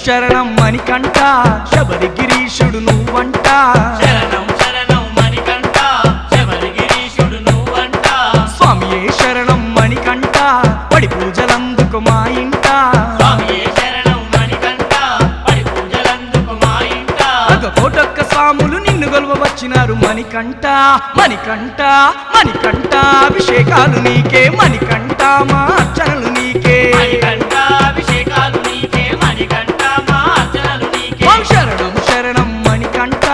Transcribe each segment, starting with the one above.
శరణం మణికంఠ శబరిగిరీశుడు నువ్వంట శరణం శరణం మణికంఠ శబరిగిరీశుడు నువ్వంట స్వామియే శరణం మణికంఠ పడి పూజలందుకు మా ఇంట స్వామియే శరణం మణికంఠ పడి పూజలందుకు మా ఇంట కోటొక్క స్వాములు నిన్ను గొలవ వచ్చినారు మణికంఠ మణికంఠ మణికంఠ అభిషేకాలు నీకే మణికంఠ మా అర్చనలు నీకే మణికంఠ అభిషేకాలు నీకే మణికంఠ మా అర్చనలు నీకే ఓం శరణం శరణం మణికంఠ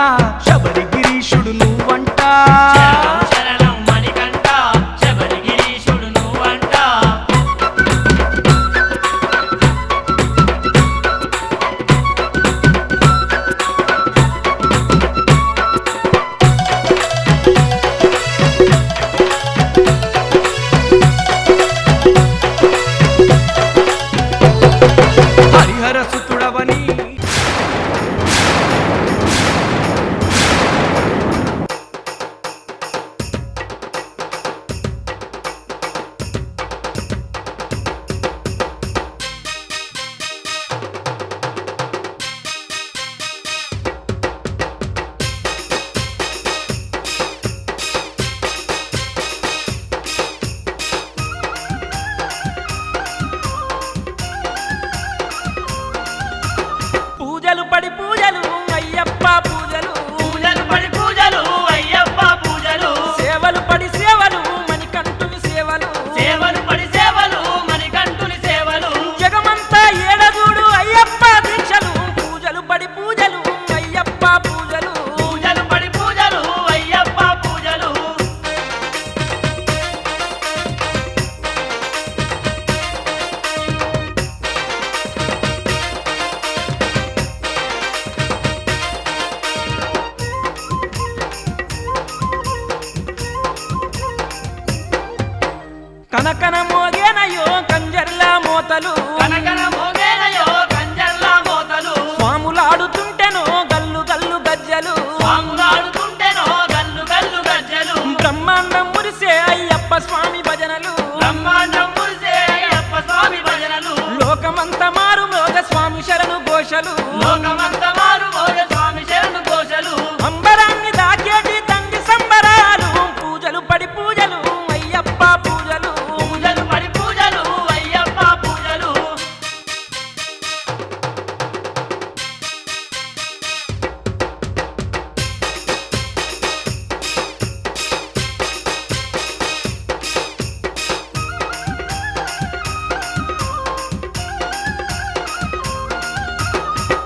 శబరిగిరీశుడు నువ్వంట శరణం శరణం మణికంఠ శబరిగిరీశుడు నువ్వంట హరిహర సుతుడవని పూజలు పడి పూజలు అయ్యప్ప పూజలు పూజలు పడి పూజలు అయ్యప్ప పూజలు సేవలు పడి సేవలు మణికంఠుని సేవలు సేవలు పడి సేవలు మణికంఠుని సేవలు జగమంతా ఏడగూడు అయ్యప్ప దీక్షలు పూజలు పడి పూజలు అయ్యప్ప పూజలు పూజలు పడి పూజలు అయ్యప్ప పూజలు కనకన మోగేనయో కంజర్ల మోతలు కనకన మోగేనయో కంజర్ల మోతలు స్వాములాడుతుంటెనో గల్లు గల్లు గజ్జలు స్వాములాడుతుంటేనో గల్లు గల్లు గజ్జలు బ్రహ్మాండం మురిసే అయ్యప్ప స్వామి భజనలు బ్రహ్మాండం మురిసే అయ్యప్ప స్వామి భజనలు లోకమంత మారు మోగ స్వామి శరణు ఘోషలు లోకమంత మారు మోగ స్వామి శరణు ఘోషలు అంబరాన్ని దాకేటి తండ్రి సంబరాలు పూజలు పడి పూజలు అయ్యప్ప పూజలు పూజలు పడి పూజలు అయ్యప్ప పూజలు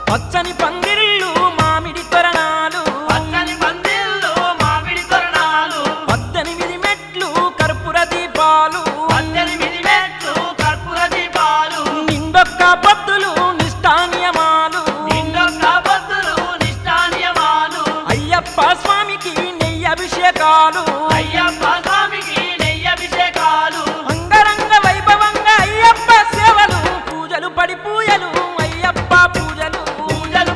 పచ్చని పందిరిళ్ళు మామిడి తొరణాలు పచ్చని పందిళ్ళు మామిడి తోరణాలు 18 మెట్లు కర్పూర దీపాలు 18 మెట్లు కర్పూర దీపాలు నిండొక్క పొద్దులు నిష్ఠానియమాలు నిండొక్క పొద్దులు నిష్ఠానియమాలు అయ్యప్ప స్వామికి నెయ్యి అభిషేకాలు అయ్యప్ప స్వామికి నెయ్యి అభిషేకాలు అంగరంగ వైభవంగా అయ్యప్ప సేవలు పూజలు పడి పూజలు అయ్యప్ప పూజలు పూజలు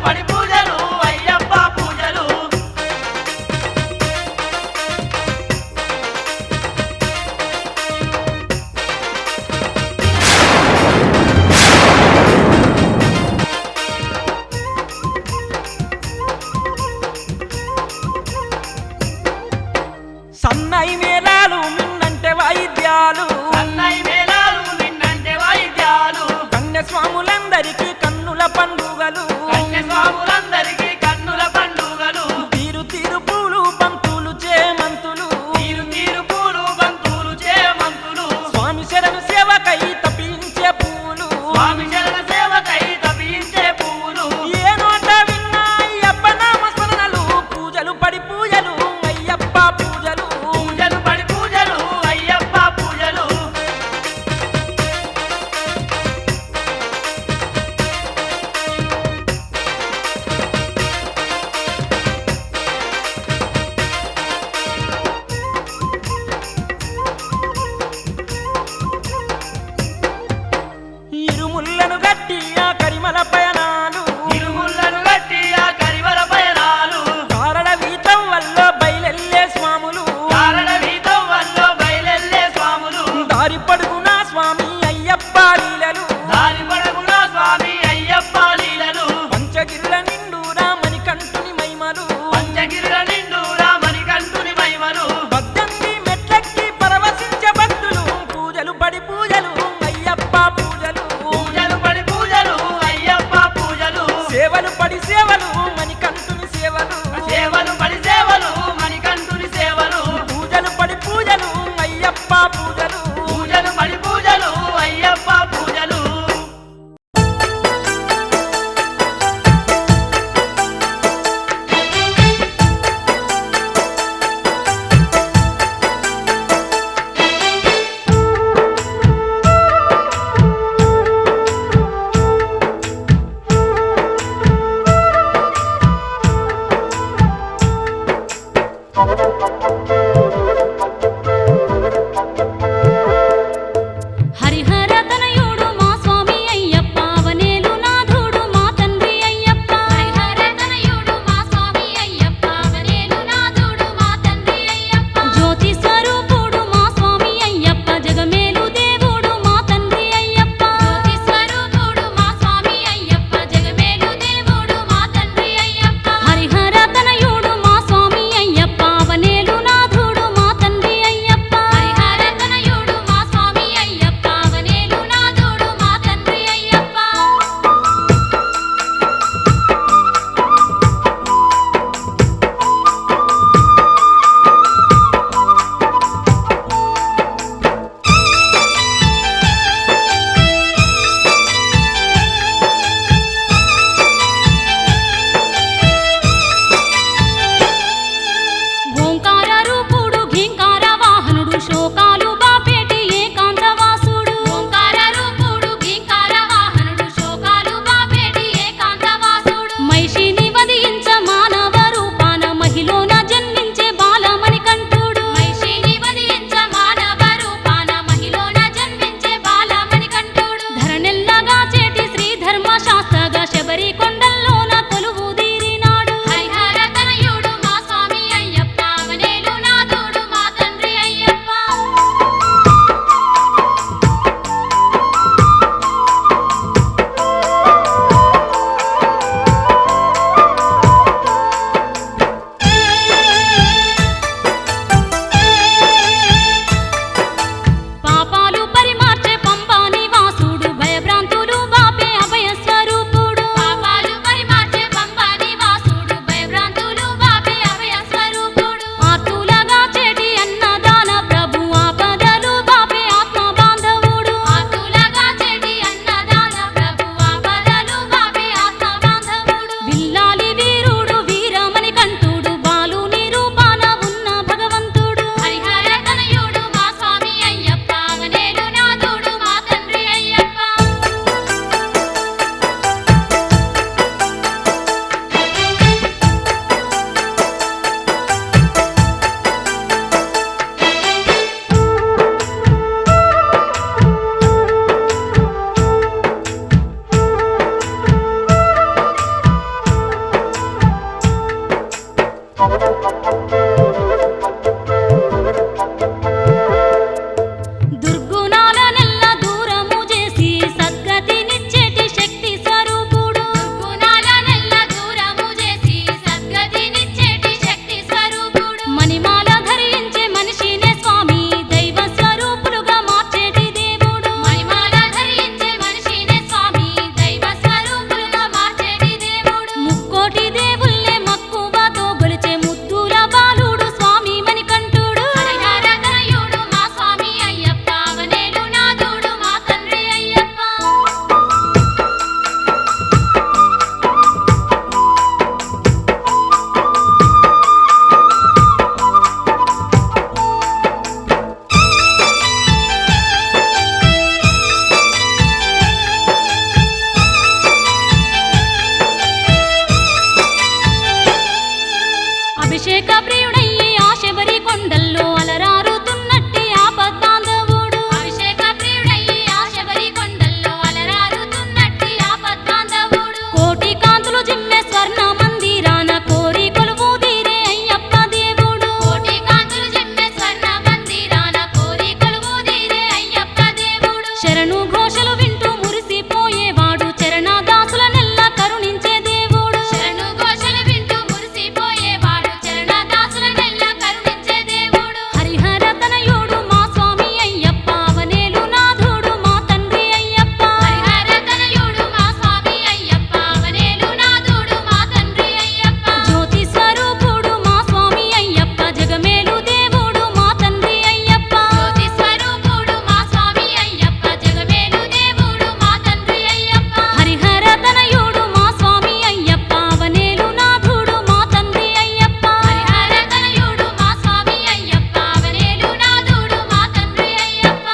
శరణు ఘోషలు వింటూ మురిసిపోయేవాడు చరణదాసుల నెల్ల కరుణించే దేవుడు శరణు ఘోషలు వింటూ మురిసిపోయేవాడు చరణదాసుల నెల్ల కరుణించే దేవుడు హరిహర తనయుడు మా స్వామి అయ్యప్ప అవనేలు నాథుడు మా తండ్రి అయ్యప్ప హరిహర తనయుడు మా స్వామి అయ్యప్ప అవనేలు నాథుడు మా తండ్రి అయ్యప్ప జ్యోతి స్వరూపుడు మా స్వామి అయ్యప్ప జగమేలు దేవుడు మా తండ్రి అయ్యప్ప జ్యోతి స్వరూపుడు మా స్వామి అయ్యప్ప జగమేలు దేవుడు మా తండ్రి అయ్యప్ప హరిహర తనయుడు మా స్వామి అయ్యప్ప అవనేలు నాథుడు మా తండ్రి అయ్యప్ప హరిహర తనయుడు మా స్వామి అయ్యప్ప అవనేలు నాథుడు మా తండ్రి అయ్యప్ప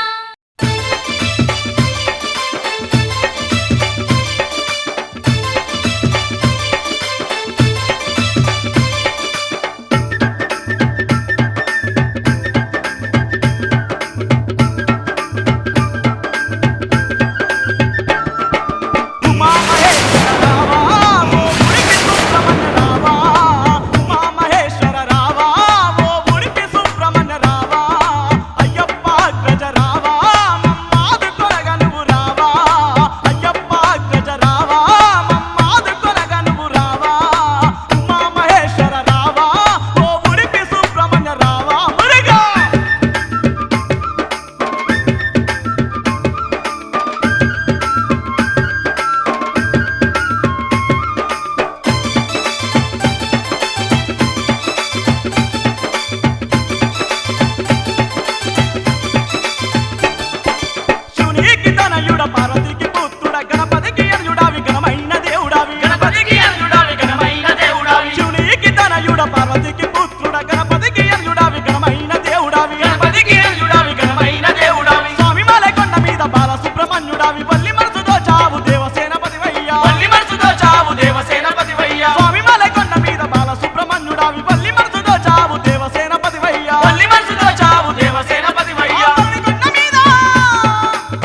ఉమా మహేశ్వర రావా ఓ ఉడిపి సుబ్రహ్మణ్య రావా ఉమా మహేశ్వర రావా ఓ ఉడిపి సుబ్రహ్మణ్య రావా అయ్యప్ప అగ్రజ రావా మమ్మాదు కొరగ నువ్వు రావా అయ్యప్ప అగ్రజ రావా మమ్మాదు కొరగ నువ్వు రావా ఉమా మహేశ్వర రావా ఓ ఉడిపి సుబ్రహ్మణ్య రావా మురుగా శివునికి తనయుడ పార్వతికి పుత్రుడ గణపతికి అర్జుడావి ఘనమైన దేవుడావి గణపతికి అర్జుడావి ఘనమైన దేవుడావి శివునికి తనయుడ పార్వతికి పుత్రుడ గణపతికి అర్జుడావి ఘనమైన దేవుడావి గణపతికి అర్జుడావి ఘనమైన దేవుడావి స్వామి మలకొండ మీద బాల సుబ్రహ్మణ్యుడావి వల్లి మనసుతో చావు దేవసేనపతివయ్యా వల్లి మనసుతో చావు దేవసేనపతివయ్యా స్వామి మలకొండ మీద బాల సుబ్రహ్మణ్యుడావి వల్లి మనసుతో చావు దేవసేనపతివయ్యా వల్లి మనసుతో చావు దేవసేనపతివయ్యా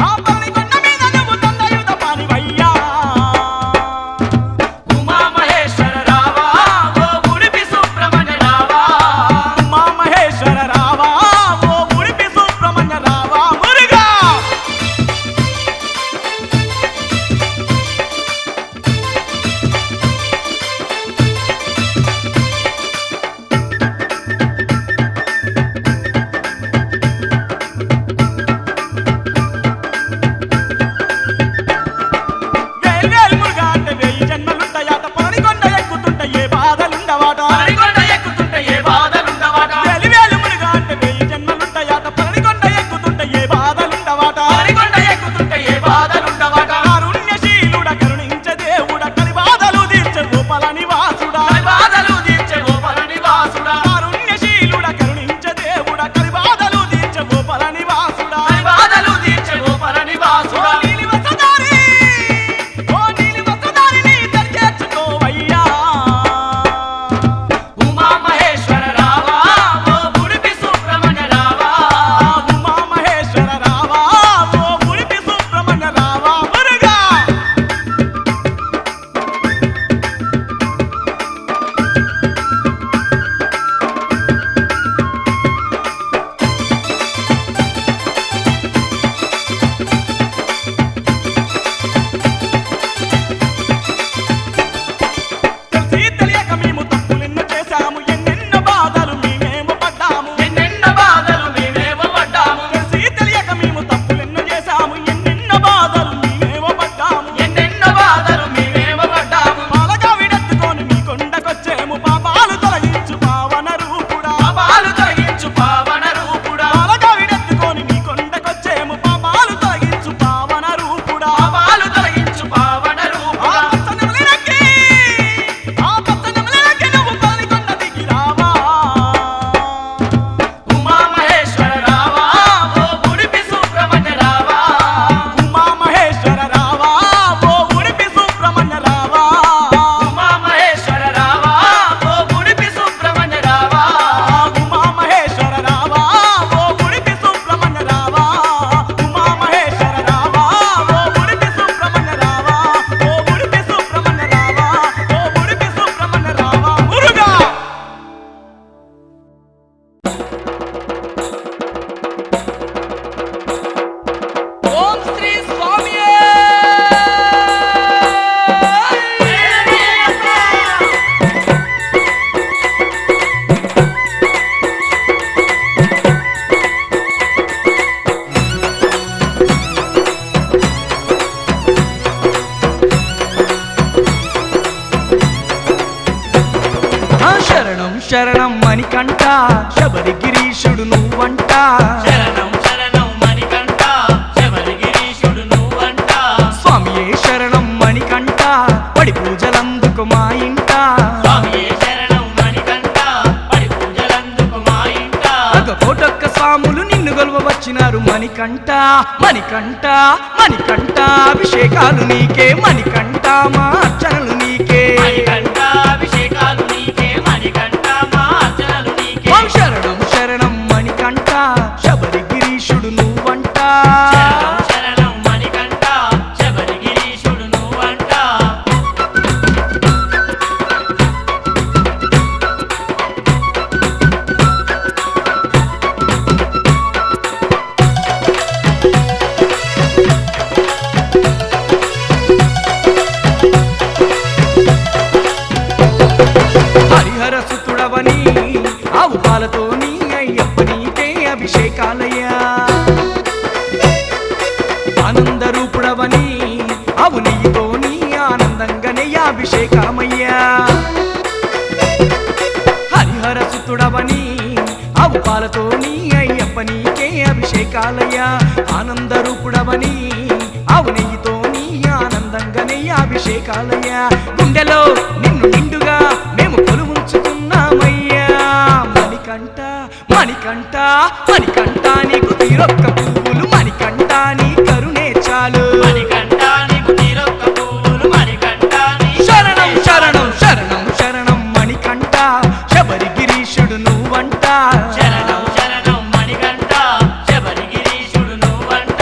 ఆ పల్లికొండ మీద నువ్వు తందయుత పానివయ్యా ఉమా మహేశ్వర రావా ఓ ఉడిపి సుబ్రహ్మణ్య రావా ఉమా మహేశ్వర రావా ఓ ఉడిపి సుబ్రహ్మణ్య రావా మురుగా వేల్వేలు మురుగా అంటే వెయ్యి జన్మలుంటాయట పనికొండ ఎక్కుతుంటే ఏ బాధలుండవాట పనికొండ ఎక్కుతుంటే ఏ బాధలుండవాట వేలివేలు మురుగా అంటే వెయ్యి జన్మలుంటాయట పనికొండ ఎక్కుతుంటే ఏ బాధలుండవాట పనికొండ ఎక్కుతుంటే ఏ బాధలుండవాట కారుణ్యశీలుడ కరుణించే దేవుడ కలి బాధలు తీర్చే గోపాల నివాసుడా బాధలు తీర్చే గోపాల నివాసుడా కారుణ్యశీలుడ కరుణించే దేవుడ కలి బాధలు తీర్చే గోపాల నివాసుడా బాధలు తీర్చే గోపాల నివాసుడా నీలి వసదారి ఓ నీలి వసదారి నీ దరి చేర్చుకోవయ్యా ఉమా మహేశ్వర రావా ఓ ఉడిపి సుబ్రహ్మణ్య రావా ఉమా మహేశ్వర రావా ఓ ఉడిపి సుబ్రహ్మణ్య రావా శ్రీ స్వామియే శరణం శరణం మణికంఠ శబరిగిరీశుడు నువ్వంట శరణం శరణం మణికంఠ శబరిగిరీశుడు నువ్వంట స్వామియే శరణం మణికంఠ పడి పూజలందుకు మా ఇంట స్వామియే శరణం మణికంఠ పడి పూజలందుకు మా ఇంట కోటొక్క స్వాములు నిన్ను గొలవచ్చినారు మణికంఠ మణికంఠ మణికంఠ అభిషేకాలు నీకే మణికంఠ మా అర్చనలు నీకే మణికంఠ అభిషేకాలు నీకే మణికంఠ మా అర్చనలు నీకే ఓం శరణం శరణం మణికంఠ శబరిగిరీశుడు నువ్వంట శరణం శరణం మణికంఠ శబరిగిరీశుడు నువ్వంట హరిహర సుతుడవని ఆవు పాలతో నీ అయ్యప్ప నీకే అభిషేకాలయ్యా ఆనంద రూపుడవని ఆవు నెయ్యితో నీ ఆనందంగానే అభిషేకమయ్యా హరిహర సుతుడవని ఆవు పాలతో నీ అయ్యప్ప నీకే అభిషేకాలయ్యా ఆనంద రూపుడవని ఆవు నెయ్యితో నీ ఆనందంగానే అభిషేకాలయ్యా గుండెలో నిన్ను నిండుగా మేము కొలువుంచుకున్నామయ్యా మణికంఠ మణికంఠ మణికంఠ నీకు తీరొక్క పువ్వులు మణికంఠ నీ కరుణే చాలు మణికంఠ నీకు తీరొక్క పువ్వులు మణికంఠ నీ శరణం శరణం శరణం శరణం మణికంఠ శబరిగిరీశుడు నువ్వంట శరణం శరణం మణికంఠ శబరిగిరీశుడు నువ్వంట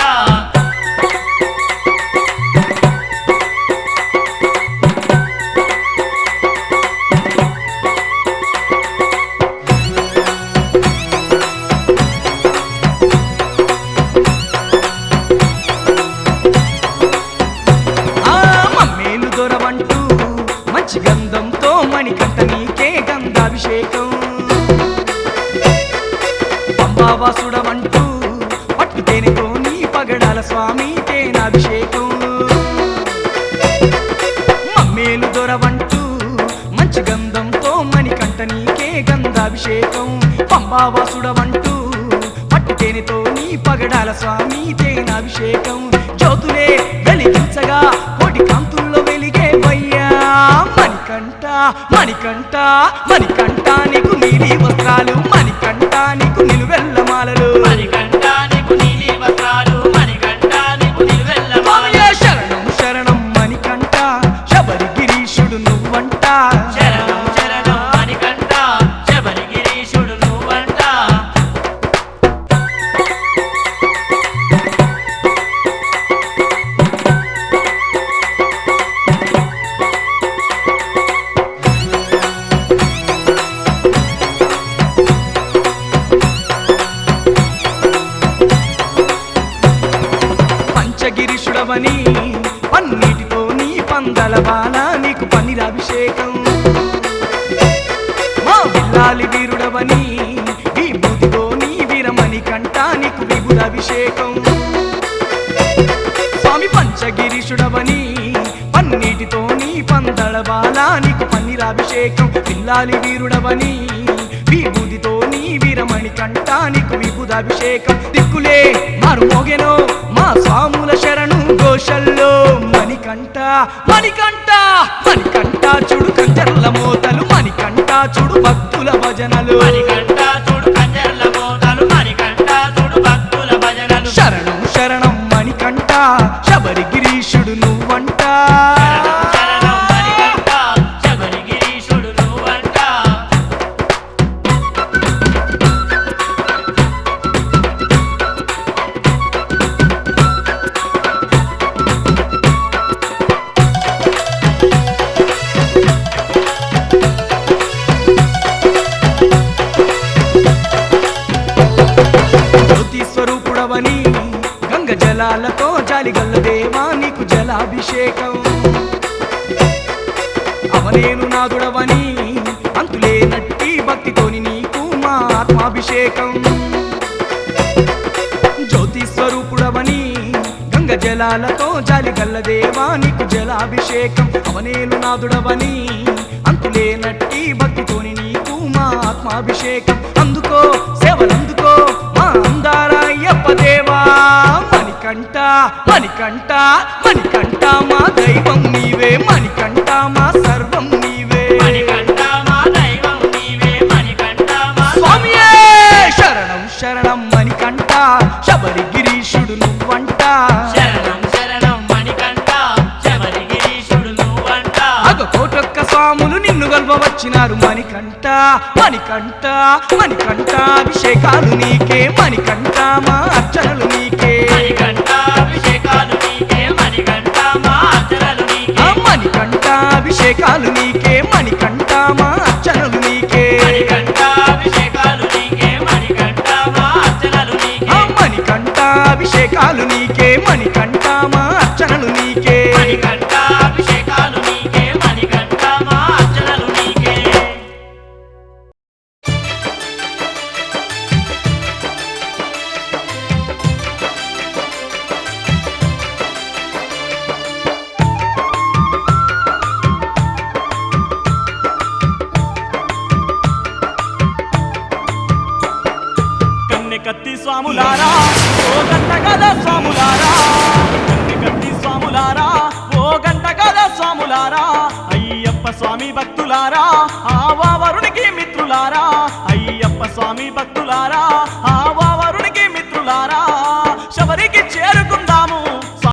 ఆ మమ్మేలు దొరవంటూ మంచి గంధంతో మణికంఠ నీకే గంధాభిషేకం పంబావాసుడవంటూ పట్టు తేనెతో నీ పగడాల స్వామి తేనాభిషేకం మమ్మేలు దొరవంటూ మంచి గంధంతో మణికంఠ నీకే గంధాభిషేకం పంబావాసుడవంటూ పట్టు తేనెతో నీ పగడాల స్వామి తేనాభిషేకం జ్యోతులే వెలిగించగా కోటి కాంతుల్లో వెలిగే వయ్యా మణికంఠ మణికంఠ మణికంఠ నీకు నీలి వస్త్రాలు మణికంఠ నీకు నిలువెల్లమాలలు మణికంఠ నీకు నీలి వస్త్రాలు మణికంఠ నీకు నిలువెల్ల స్వామియే శరణం శరణం మణికంఠ శబరిగిరీశుడు నువ్వంట శరణం శరణం మణికంఠ శబరిగిరీశుడు నువ్వంట పంచగిరిశుడవని పన్నీటితో నీ పందల బాల నీకు పన్నీరాభిషేకం మా విల్లాలి వీరుడవని విభూతితో నీ వీరమణి కంట నీకు విభుదాభిషేకం స్వామి పంచగిరిశుడవని పన్నీటితో నీ పందల బాల నీకు పన్నీరాభిషేకం విల్లాలి వీరుడవని విభూతితో నీ వీరమణి కంట నీకు విభుదాభిషేకం దిక్కులే మారు మోగెనో మా స్వాముల శరణు ఘోషల్లో మణికంఠ మణికంఠ మణికంఠ చూడు కంచర్ల మోతలు మణికంఠ చూడు భక్తుల భజనలు మణికంఠ చూడు కంజర్ల మోతలు మణికంఠ చూడు భక్తుల భజనలు శరణం శరణం మణికంఠ శబరిగిరీశుడు నువ్వంట శరణం శరణం మణికంఠ శబరిగిరీశుడు నువ్వంట జ్యోతి స్వరూపుడవని గంగ జలాలతో జాలిగల్ల దేవా నీకు జలాభిషేకం అవనేను నాదుడవని అంతులేనట్టి భక్తితోని నీకు మా ఆత్మాభిషేకం జ్యోతి స్వరూపుడవని గంగ జలాలతో జాలిగల్ల దేవా నీకు జలాభిషేకం అవనేలు నాదుడవని అంతులేనట్టి భక్తితోని నీకు మా ఆత్మాభిషేకం అందుకో సేవలందుకో మా అందారాయ్యప్ప దేవా మణికంఠ మణికంఠ మణికంఠ మా దైవం నీవే మణికంఠ మా సర్వం నీవే మణికంఠ మా దైవం నీవే మణికంఠ మా స్వామియే శరణం శరణం మణికంఠ శబరిగిరీశుడు నువ్వంట శరణం శరణం మణికంఠ శబరిగిరీశుడు నువ్వంట అగ కోటొక్క స్వాములు నిన్ను గల్వవచ్చినారు మణికంఠ మణికంఠ మణికంఠ అభిషేకాలు నీకే మణికంఠ మా అర్చనలు నీకే మణికంఠ అభిషేకాలు నీకే మణికంఠ మా అర్చనలు నీకే మణికంఠ అభిషేకాలు నీకే మణికంఠ మా అర్చనలు నీకే మణికంఠ అభిషేకాలు నీకే మణికంఠ మా అర్చనలు నీకే మణికంఠ అభిషేకాలు నీకే మణికంఠ మా అర్చనలు నీకే మణికంఠ అభిషేకాలు నీకే మణికంఠ మా అర్చనలు నీకే కన్నెకత్తి స్వాములారా ఓ గంట గద స్వాములారా కన్నెకత్తి స్వాములారా ఓ గంట గద స్వాములారా అయ్యప్ప స్వామి భక్తులారా ఆవావరునికి మిత్రులారా అయ్యప్ప స్వామి భక్తులారా